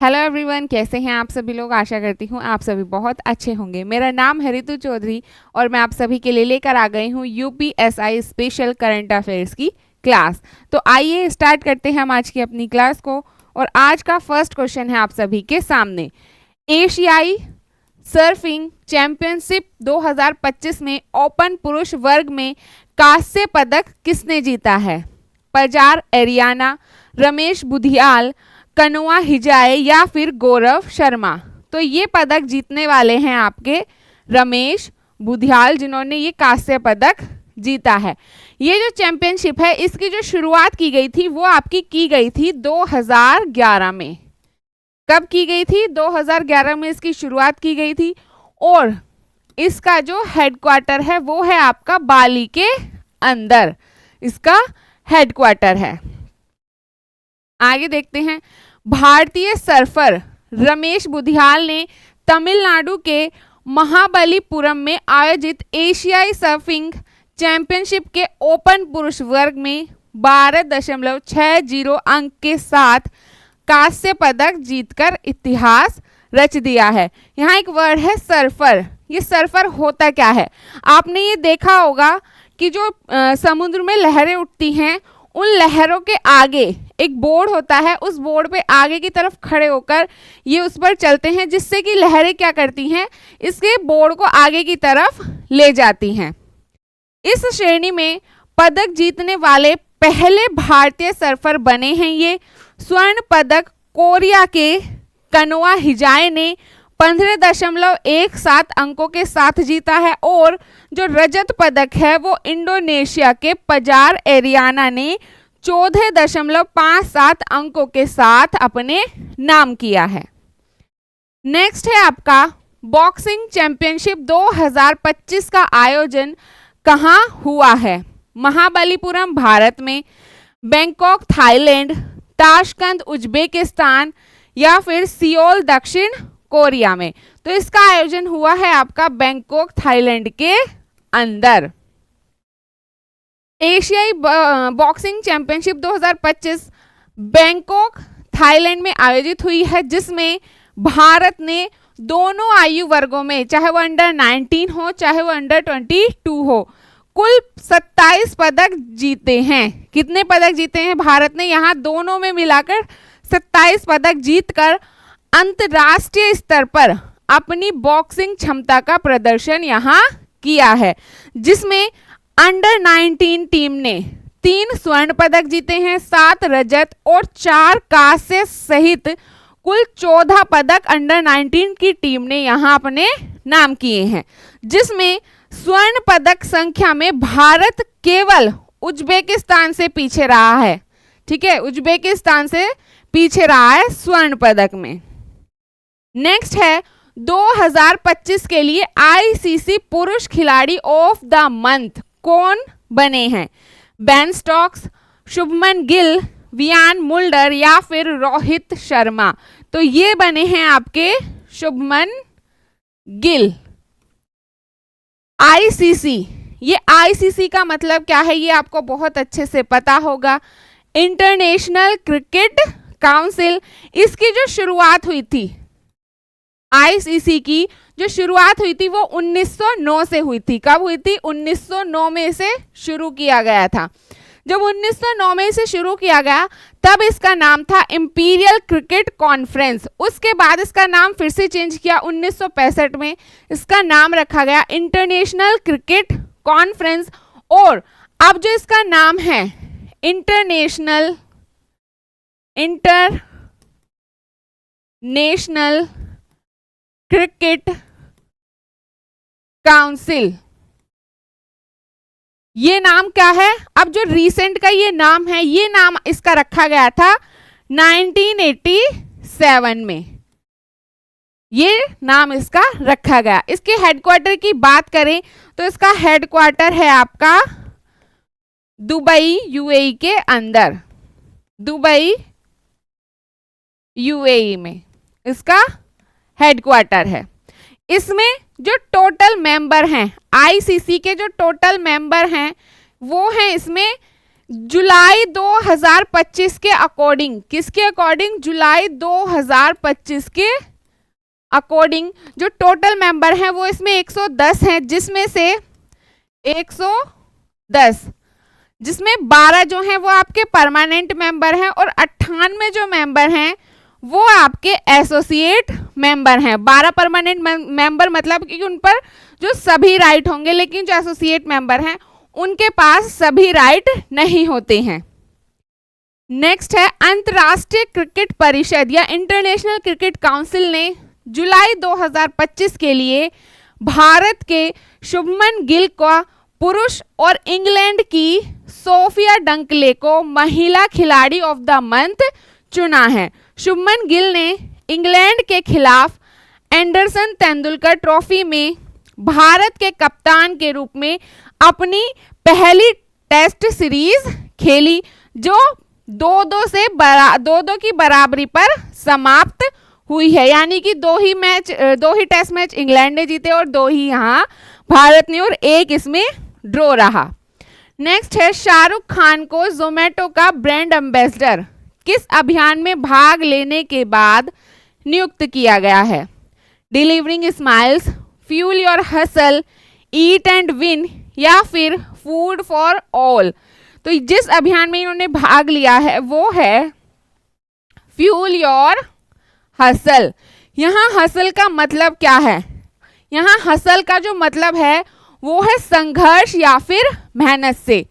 Hello everyone, कैसे हैं आप सभी लोग। आशा करती हूँ आप सभी बहुत अच्छे होंगे। मेरा नाम है रितु चौधरी और मैं आप सभी के लिए लेकर आ गई हूँ यूपीएसआई स्पेशल करंट अफेयर्स की क्लास। तो आइए स्टार्ट करते हैं हम आज की अपनी क्लास को। और आज का फर्स्ट क्वेश्चन है आप सभी के सामने। एशियाई सर्फिंग चैंपियनशिप 2025 में ओपन पुरुष वर्ग में कांस्य पदक किसने जीता है? पजार एरियाना, रमेश बुधियाल, कनुआ हिजाए या फिर गौरव शर्मा। तो ये पदक जीतने वाले हैं आपके रमेश बुधियाल, जिन्होंने ये कांस्य पदक जीता है। ये जो चैंपियनशिप है इसकी जो शुरुआत की गई थी वो आपकी की गई थी 2011 में। कब की गई थी? 2011 में इसकी शुरुआत की गई थी। और इसका जो हेडक्वार्टर है वो है आपका बाली के अंदर, इसका हेडक्वार्टर है। आगे देखते हैं। भारतीय सर्फर रमेश बुधियाल ने तमिलनाडु के महाबलीपुरम में आयोजित एशियाई सर्फिंग चैंपियनशिप के ओपन पुरुष वर्ग में 12.60 अंक के साथ कांस्य पदक जीतकर इतिहास रच दिया है। यहाँ एक वर्ड है सर्फर। ये सर्फर होता क्या है? आपने ये देखा होगा कि जो समुद्र में लहरें उठती हैं उन लहरों के आगे एक बोर्ड होता है, उस बोर्ड पे आगे की तरफ खड़े होकर ये उस पर चलते हैं, जिससे कि लहरें क्या करती हैं, इसके बोर्ड को आगे की तरफ ले जाती हैं। इस श्रेणी में पदक जीतने वाले पहले भारतीय सर्फर बने हैं ये। स्वर्ण पदक कोरिया के कनुआ हिजाए ने 15.17 अंकों के साथ जीता है और जो रजत पदक है वो इंडोनेशिया के पजार एरियाना ने 14.57 अंकों के साथ अपने नाम किया है। नेक्स्ट है आपका बॉक्सिंग चैंपियनशिप 2025 का आयोजन कहाँ हुआ है? महाबलीपुरम भारत में, बैंकॉक थाईलैंड, ताशकंद उज्बेकिस्तान या फिर सियोल दक्षिण कोरिया में। तो इसका आयोजन हुआ है आपका बैंकॉक थाईलैंड के अंदर। एशियाई बॉक्सिंग चैंपियनशिप 2025 बैंकॉक थाईलैंड में आयोजित हुई है, जिसमें भारत ने दोनों आयु वर्गों में, चाहे वो अंडर 19 हो चाहे वो अंडर 22 हो, कुल 27 पदक जीते हैं। कितने पदक जीते हैं भारत ने? यहाँ दोनों में मिलाकर 27 पदक जीतकर अंतर्राष्ट्रीय स्तर पर अपनी बॉक्सिंग क्षमता का प्रदर्शन यहाँ किया है, जिसमें अंडर 19 टीम ने 3 स्वर्ण पदक जीते हैं, 7 रजत और 4 कांस्य सहित कुल 14 पदक अंडर 19 की टीम ने यहाँ अपने नाम किए हैं, जिसमें स्वर्ण पदक संख्या में भारत केवल उज्बेकिस्तान से पीछे रहा है। ठीक है, उज्बेकिस्तान से पीछे रहा है स्वर्ण पदक में। नेक्स्ट है 2025 के लिए आईसीसी पुरुष खिलाड़ी ऑफ द मंथ कौन बने हैं? Ben Stokes, Shubman Gill, Wiaan Mulder या फिर रोहित शर्मा। तो ये बने हैं आपके शुभमन गिल। आईसीसी, ये आईसीसी का मतलब क्या है ये आपको बहुत अच्छे से पता होगा। International cricket council. इसकी जो शुरुआत हुई थी, आईसीसी की जो शुरुआत हुई थी वो 1909 से हुई थी। कब हुई थी? 1909 में इसे शुरू किया गया था। जब 1909 में इसे शुरू किया गया तब इसका नाम था इंपीरियल क्रिकेट कॉन्फ्रेंस। उसके बाद इसका नाम फिर से चेंज किया 1965 में, इसका नाम रखा गया इंटरनेशनल क्रिकेट कॉन्फ्रेंस। और अब जो इसका नाम है इंटरनेशनल क्रिकेट काउंसिल, ये नाम क्या है? अब जो रीसेंट का ये नाम है, ये नाम इसका रखा गया था 1987 में, ये नाम इसका रखा गया। इसके हेडक्वार्टर की बात करें तो इसका हेडक्वार्टर है आपका दुबई यूएई के अंदर। दुबई यूएई में इसका हेडक्वार्टर है। इसमें जो टोटल मेंबर हैं, आईसीसी के जो टोटल मेंबर हैं वो हैं इसमें जुलाई 2025 के अकॉर्डिंग, किसके अकॉर्डिंग? जुलाई 2025 के अकॉर्डिंग जो टोटल मेंबर हैं वो इसमें 110 हैं, जिसमें से 110, जिसमें 12 जो हैं वो आपके परमानेंट मेंबर हैं और 98 जो मेंबर हैं वो आपके एसोसिएट मेंबर हैं। 12 परमानेंट मेंबर मतलब कि उन पर जो सभी राइट होंगे, लेकिन जो एसोसिएट मेंबर हैं उनके पास सभी राइट नहीं होते हैं। नेक्स्ट है अंतर्राष्ट्रीय क्रिकेट परिषद या इंटरनेशनल क्रिकेट काउंसिल ने जुलाई 2025 के लिए भारत के शुभमन गिल का पुरुष और इंग्लैंड की सोफिया डंकले को महिला खिलाड़ी ऑफ द मंथ चुना है। शुभमन गिल ने इंग्लैंड के खिलाफ एंडरसन तेंदुलकर ट्रॉफी में भारत के कप्तान के रूप में अपनी पहली टेस्ट सीरीज खेली, जो 2-2 की बराबरी पर समाप्त हुई है। यानी कि 2 ही टेस्ट मैच इंग्लैंड ने जीते और 2 ही यहाँ भारत ने, और 1 इसमें ड्रॉ रहा। नेक्स्ट है शाहरुख खान को जोमेटो का ब्रांड एम्बेसडर किस अभियान में भाग लेने के बाद नियुक्त किया गया है? Delivering smiles, fuel your hustle, eat and win या फिर फूड फॉर ऑल। तो जिस अभियान में इन्होंने भाग लिया है वो है फ्यूल योर हसल। यहाँ हसल का मतलब क्या है? यहाँ हसल का जो मतलब है वो है संघर्ष या फिर मेहनत से।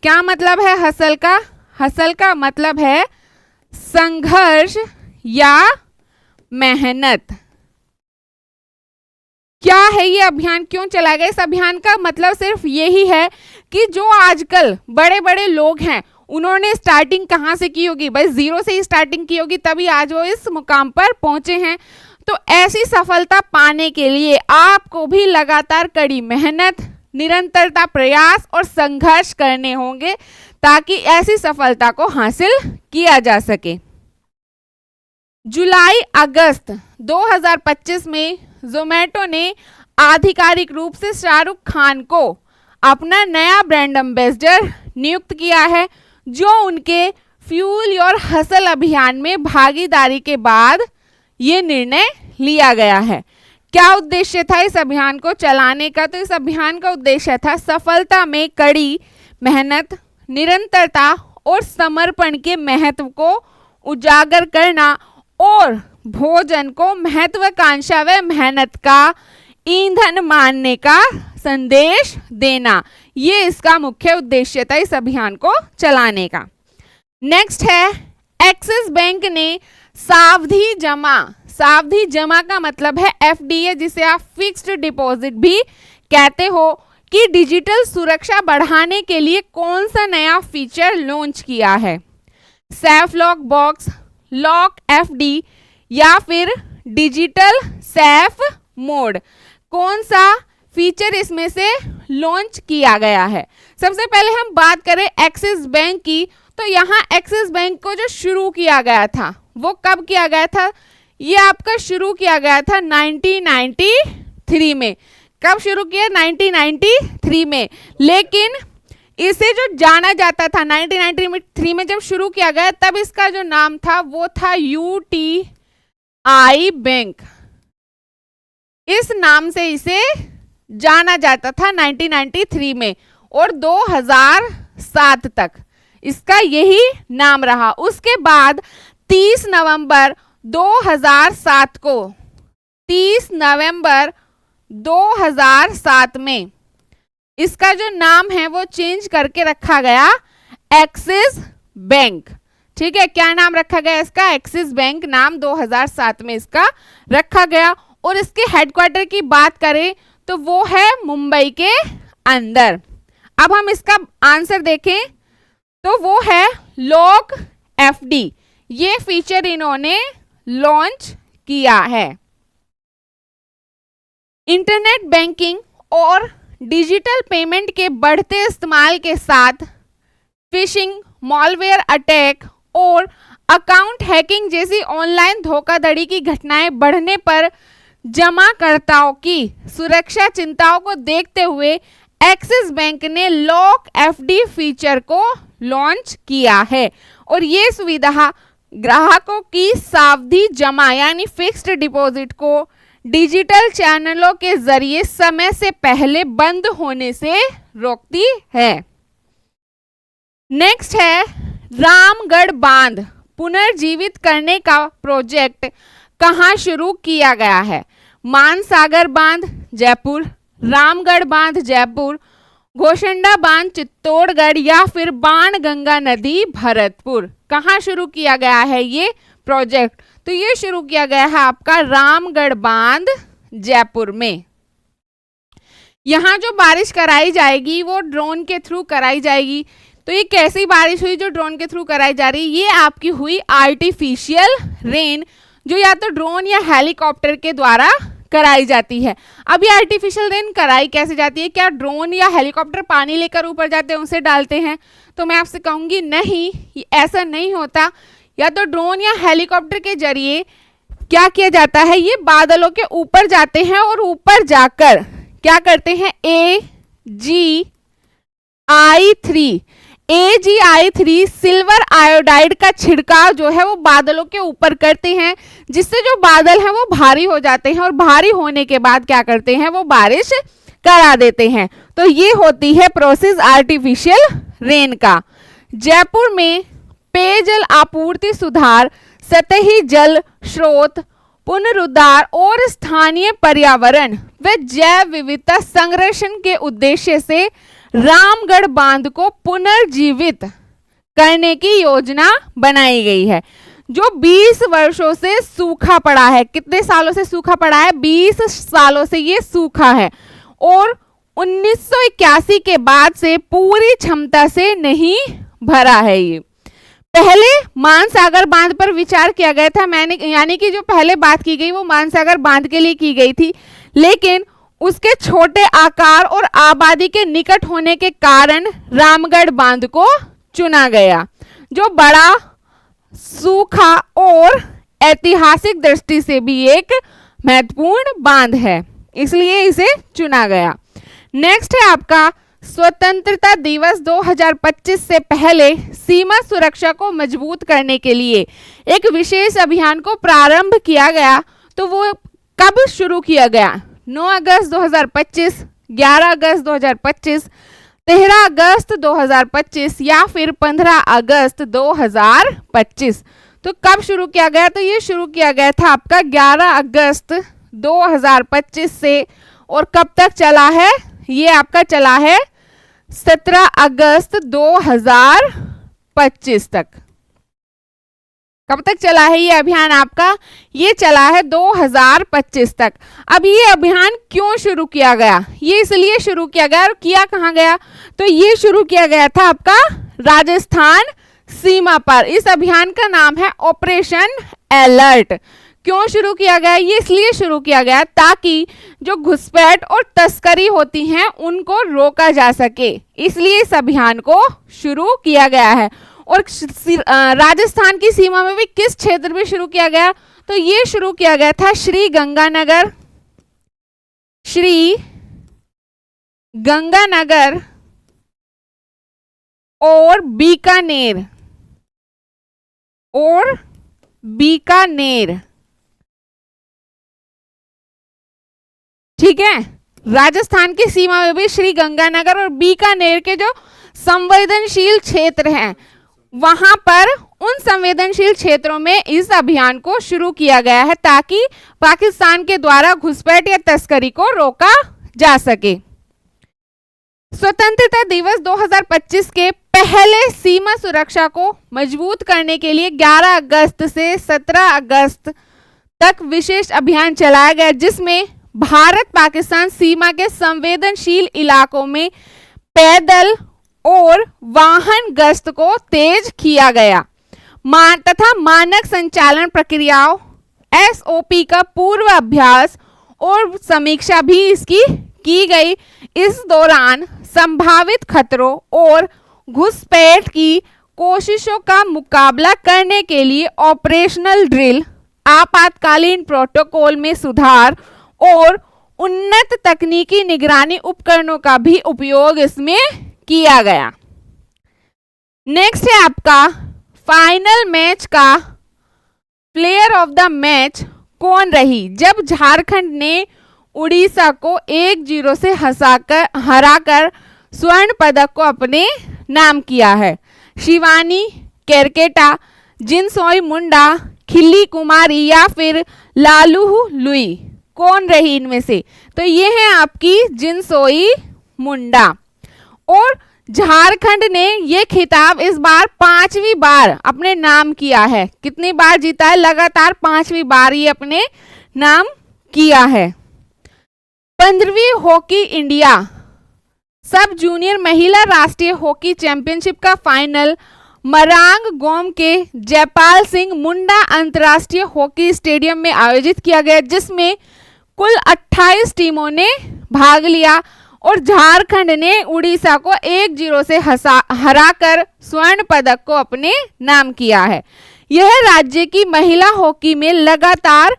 क्या मतलब है हसल का? हसल का मतलब है संघर्ष या मेहनत। क्या है ये अभियान, क्यों चलाया गया? इस अभियान का मतलब सिर्फ यही है कि जो आजकल बड़े बड़े लोग हैं उन्होंने स्टार्टिंग कहाँ से की होगी? भाई 0 से ही स्टार्टिंग की होगी, तभी आज वो इस मुकाम पर पहुंचे हैं। तो ऐसी सफलता पाने के लिए आपको भी लगातार कड़ी मेहनत, निरंतरता, प्रयास और संघर्ष करने होंगे ताकि ऐसी सफलता को हासिल किया जा सके। जुलाई अगस्त 2025 में जोमेटो ने आधिकारिक रूप से शाहरुख खान को अपना नया ब्रांड एम्बेसडर नियुक्त किया है, जो उनके फ्यूल योर हसल अभियान में भागीदारी के बाद ये निर्णय लिया गया है। क्या उद्देश्य था इस अभियान को चलाने का? तो इस अभियान का उद्देश्य था सफलता में कड़ी मेहनत, निरंतरता और समर्पण के महत्व को उजागर करना और भोजन को महत्वाकांक्षा व मेहनत का ईंधन मानने का संदेश देना। ये इसका मुख्य उद्देश्य था इस अभियान को चलाने का। नेक्स्ट है एक्सिस बैंक ने सावधि जमा का मतलब है एफडी, जिसे आप फिक्स्ड डिपॉजिट भी कहते हो, कि डिजिटल सुरक्षा बढ़ाने के लिए कौन सा नया फीचर लॉन्च किया है? Safe lock box, lock FD या फिर डिजिटल सेफ मोड। कौन सा फीचर इसमें से लॉन्च किया गया है? सबसे पहले हम बात करें एक्सिस बैंक की, तो यहाँ एक्सिस बैंक को जो शुरू किया गया था वो कब किया गया था? ये आपका शुरू किया गया था 1993 में। कब शुरू किया? 1993 में। लेकिन इसे जो जाना जाता था 1993 में जब शुरू किया गया, तब इसका जो नाम था वो था यूटीआई बैंक। इस नाम से इसे जाना जाता था 1993 में और 2007 तक इसका यही नाम रहा। उसके बाद 30 नवंबर 2007 में इसका जो नाम है वो चेंज करके रखा गया एक्सिस बैंक। ठीक है, क्या नाम रखा गया इसका? एक्सिस बैंक नाम 2007 में इसका रखा गया। और इसके हेडक्वार्टर की बात करें तो वो है मुंबई के अंदर। अब हम इसका आंसर देखें तो वो है लॉक एफडी। ये फीचर इन्होंने लॉन्च किया है। इंटरनेट बैंकिंग और डिजिटल पेमेंट के बढ़ते इस्तेमाल के साथ फिशिंग, मॉलवेयर अटैक और अकाउंट हैकिंग जैसी ऑनलाइन धोखाधड़ी की घटनाएं बढ़ने पर जमाकर्ताओं की सुरक्षा चिंताओं को देखते हुए एक्सिस बैंक ने लॉक एफडी फीचर को लॉन्च किया है। और ये सुविधा ग्राहकों की सावधि जमा यानी फिक्स्ड डिपॉजिट को डिजिटल चैनलों के जरिए समय से पहले बंद होने से रोकती है। नेक्स्ट है रामगढ़ बांध पुनर्जीवित करने का प्रोजेक्ट कहाँ शुरू किया गया है? मानसागर बांध जयपुर, रामगढ़ बांध जयपुर, घोषंडा बांध चित्तौड़गढ़ या फिर बाणगंगा नदी भरतपुर। कहाँ शुरू किया गया है ये प्रोजेक्ट? तो ये शुरू किया गया है आपका रामगढ़ बांध जयपुर में। यहाँ जो बारिश कराई जाएगी वो ड्रोन के थ्रू कराई जाएगी। तो ये कैसी बारिश हुई जो ड्रोन के थ्रू कराई जा रही है? ये आपकी हुई आर्टिफिशियल रेन, जो या तो ड्रोन या हेलीकॉप्टर के द्वारा कराई जाती है। अब ये आर्टिफिशियल रेन कराई कैसे जाती है? क्या ड्रोन या हेलीकॉप्टर पानी लेकर ऊपर जाते हैं उसे डालते हैं? तो मैं आपसे कहूंगी नहीं, ऐसा नहीं होता। या तो ड्रोन या हेलीकॉप्टर के जरिए क्या किया जाता है, ये बादलों के ऊपर जाते हैं और ऊपर जाकर क्या करते हैं? AGI-3 सिल्वर आयोडाइड का छिड़काव जो है वो बादलों के ऊपर करते हैं, जिससे जो बादल हैं वो भारी हो जाते हैं और भारी होने के बाद क्या करते हैं? वो बारिश करा देते हैं। तो ये होती है प्रोसेस आर्टिफिशियल रेन का। जयपुर में पेयजल आपूर्ति सुधार, सतही जल स्रोत पुनरुद्धार और स्थानीय पर्यावरण व जैव विविधता संरक्षण के उद्देश्य से रामगढ़ बांध को पुनर्जीवित करने की योजना बनाई गई है, जो 20 वर्षों से सूखा पड़ा है। कितने सालों से सूखा पड़ा है? 20 सालों से ये सूखा है और 1981 के बाद से पूरी क्षमता से नहीं भरा है। ये पहले मानसागर बांध पर विचार किया गया था, यानी कि जो पहले बात की गई वो मानसागर बांध के लिए की गई थी, लेकिन उसके छोटे आकार और आबादी के निकट होने के कारण रामगढ़ बांध को चुना गया, जो बड़ा सूखा और ऐतिहासिक दृष्टि से भी एक महत्वपूर्ण बांध है, इसलिए इसे चुना गया। नेक्स्ट है आपका स्वतंत्रता दिवस 2025 से पहले सीमा सुरक्षा को मजबूत करने के लिए एक विशेष अभियान को प्रारंभ किया गया। तो वो कब शुरू किया गया? 9 अगस्त 2025, 11 अगस्त 2025, 13 अगस्त 2025 या फिर 15 अगस्त 2025। तो कब शुरू किया गया? तो ये शुरू किया गया था आपका 11 अगस्त 2025 से, और कब तक चला है? ये आपका चला है 17 अगस्त 2025 तक। कब तक चला है ये अभियान आपका? ये चला है 2025 तक। अब ये अभियान क्यों शुरू किया गया? ये इसलिए शुरू किया गया, और किया कहाँ गया? तो ये शुरू किया गया था आपका राजस्थान सीमा पर। इस अभियान का नाम है ऑपरेशन अलर्ट। क्यों शुरू किया गया? ये इसलिए शुरू किया गया ताकि जो घुसपैठ और तस्करी होती हैं उनको रोका जा सके, इसलिए इस अभियान को शुरू किया गया है। और राजस्थान की सीमा में भी किस क्षेत्र में शुरू किया गया? तो ये शुरू किया गया था श्री गंगानगर और बीकानेर। ठीक है, राजस्थान की सीमा में भी श्री गंगानगर और बीकानेर के जो संवेदनशील क्षेत्र हैं, वहां पर उन संवेदनशील क्षेत्रों में इस अभियान को शुरू किया गया है ताकि पाकिस्तान के द्वारा घुसपैठ या तस्करी को रोका जा सके। स्वतंत्रता दिवस 2025 के पहले सीमा सुरक्षा को मजबूत करने के लिए 11 अगस्त से 17 अगस्त तक विशेष अभियान चलाया गया, जिसमें भारत पाकिस्तान सीमा के संवेदनशील इलाकों में पैदल और वाहन गश्त को तेज किया गया तथा मानक संचालन प्रक्रियाओं SOP का पूर्व अभ्यास और समीक्षा भी इसकी की गई। इस दौरान संभावित खतरों और घुसपैठ की कोशिशों का मुकाबला करने के लिए ऑपरेशनल ड्रिल, आपातकालीन प्रोटोकॉल में सुधार और उन्नत तकनीकी निगरानी उपकरणों का भी उपयोग इसमें किया गया। नेक्स्ट है आपका फाइनल मैच का प्लेयर ऑफ द मैच कौन रही जब झारखंड ने उड़ीसा को 1-0 से हराकर स्वर्ण पदक को अपने नाम किया है। शिवानी केरकेटा, जिनसोई मुंडा, खिल्ली कुमारी या फिर लालू लुई, कौन रही इनमें से? तो ये है आपकी जिनसोई मुंडा। और झारखंड ने ये खिताब इस बार 5वीं बार अपने नाम किया है। कितनी बार जीता है? लगातार 5वीं बार ये अपने नाम किया है। 15वीं हॉकी इंडिया सब जूनियर महिला राष्ट्रीय हॉकी चैंपियनशिप का फाइनल मरांग गोम के जयपाल सिंह मुंडा अंतर्राष्ट्रीय हॉकी स्टेडियम में आयोजित किया गया, जिसमें कुल 28 टीमों ने भाग लिया और झारखंड ने उड़ीसा को 1-0 से हराकर स्वर्ण पदक को अपने नाम किया है। यह राज्य की महिला हॉकी में लगातार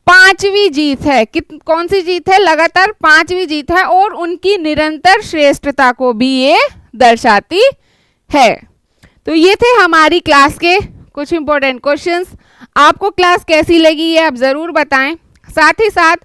5वीं जीत है। कौन सी जीत है? लगातार 5वीं जीत है और उनकी निरंतर श्रेष्ठता को भी ये दर्शाती है। तो ये थे हमारी क्लास के कुछ इंपॉर्टेंट क्वेश्चंस। आपको क्लास कैसी लगी ये आप ज़रूर बताएं। साथ ही साथ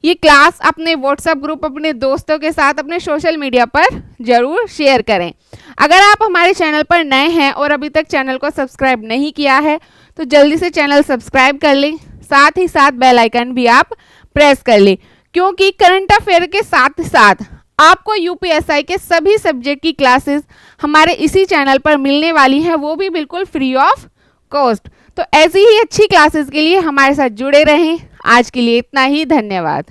ये क्लास अपने व्हाट्सएप ग्रुप, अपने दोस्तों के साथ, अपने सोशल मीडिया पर जरूर शेयर करें। अगर आप हमारे चैनल पर नए हैं और अभी तक चैनल को सब्सक्राइब नहीं किया है तो जल्दी से चैनल सब्सक्राइब कर लें। साथ ही साथ बेल आइकन भी आप प्रेस कर लें, क्योंकि करंट अफेयर के साथ साथ आपको यूपीएसआई के सभी सब्जेक्ट की क्लासेस हमारे इसी चैनल पर मिलने वाली हैं, वो भी बिल्कुल फ्री ऑफ कॉस्ट। तो ऐसी ही अच्छी क्लासेस के लिए हमारे साथ जुड़े रहें। आज के लिए इतना ही, धन्यवाद।